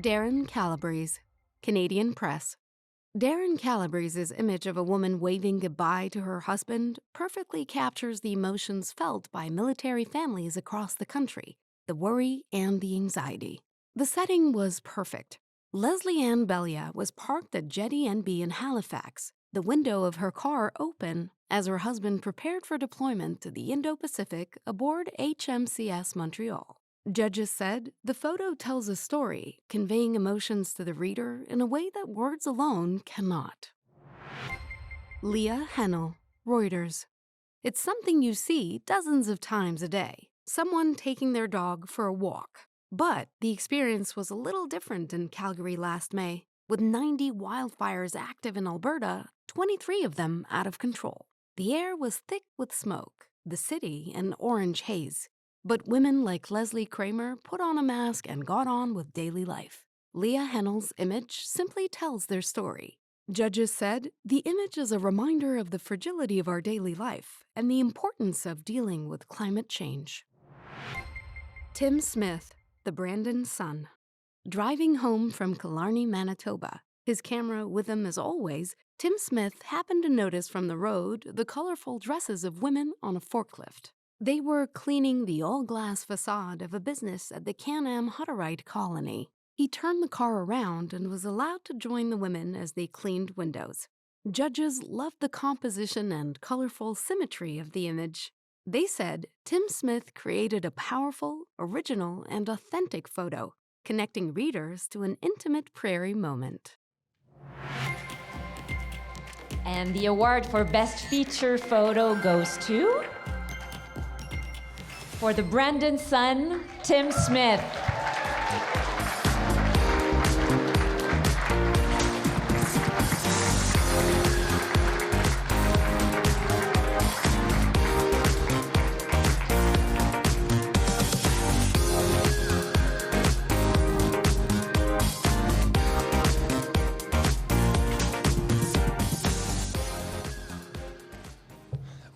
Darren Calabrese's, Canadian Press. Darren Calabrese's image of a woman waving goodbye to her husband perfectly captures the emotions felt by military families across the country, the worry and the anxiety. The setting was perfect. Leslie Ann Belia was parked at Jetty NB in Halifax, the window of her car open as her husband prepared for deployment to the Indo-Pacific aboard HMCS Montreal. Judges said the photo tells a story, conveying emotions to the reader in a way that words alone cannot. Leah Hennel, Reuters. It's something you see dozens of times a day, someone taking their dog for a walk. But the experience was a little different in Calgary last May. With 90 wildfires active in Alberta, 23 of them out of control. The air was thick with smoke, the city an orange haze. But women like Leslie Kramer put on a mask and got on with daily life. Leah Hennel's image simply tells their story. Judges said the image is a reminder of the fragility of our daily life and the importance of dealing with climate change. Tim Smith, the Brandon Sun. Driving home from Killarney, Manitoba, his camera with him as always, Tim Smith happened to notice from the road the colorful dresses of women on a forklift. They were cleaning the all-glass facade of a business at the Can-Am Hutterite colony. He turned the car around and was allowed to join the women as they cleaned windows. Judges loved the composition and colorful symmetry of the image. They said Tim Smith created a powerful, original, and authentic photo, connecting readers to an intimate prairie moment. And the award for Best Feature Photo goes to... For the Brandon Sun, Tim Smith.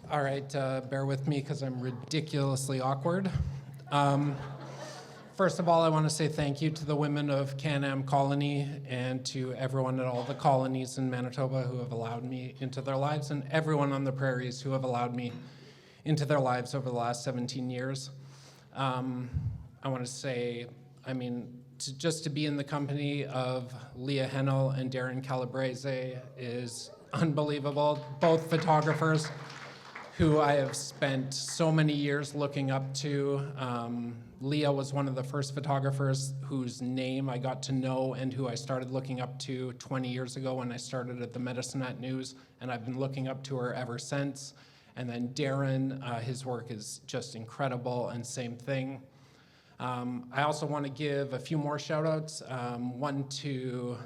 All right, bear with me because I'm ridiculously awkward. First of all, I want to say thank you to the women of Can-Am Colony and to everyone at all the colonies in Manitoba who have allowed me into their lives, and everyone on the prairies who have allowed me into their lives over the last 17 years. I want to say, just to be in the company of Leah Hennel and Darren Calabrese is unbelievable. Both photographers who I have spent so many years looking up to. Leah was one of the first photographers whose name I got to know and who I started looking up to 20 years ago when I started at the Medicinet News, and I've been looking up to her ever since. And then Darren, his work is just incredible, and same thing. I also want to give a few more shout outs. One to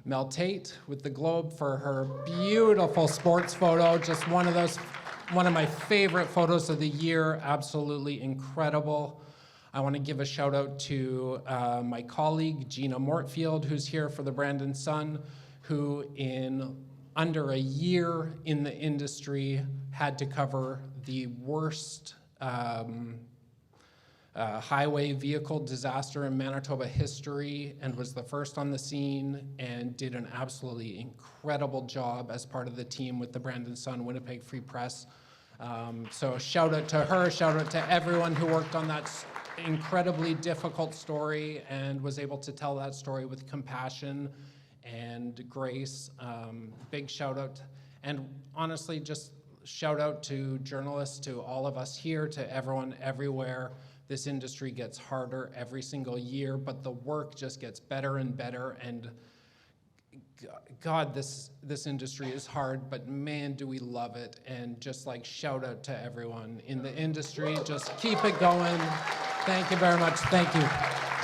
Mel Tate with the Globe for her beautiful sports photo. Just one of my favorite photos of the year, absolutely incredible. I want to give a shout out to my colleague, Gina Mortfield, who's here for the Brandon Sun, who in under a year in the industry had to cover the worst highway vehicle disaster in Manitoba history and was the first on the scene and did an absolutely incredible job as part of the team with the Brandon Sun Winnipeg Free Press. So shout out to her, shout out to everyone who worked on that incredibly difficult story and was able to tell that story with compassion and grace. Big shout out. And honestly, just shout out to journalists, to all of us here, to everyone everywhere. This industry gets harder every single year, but the work just gets better and better. And God, this industry is hard, but man, do we love it. And just like shout out to everyone in the industry. Just keep it going. Thank you very much. Thank you.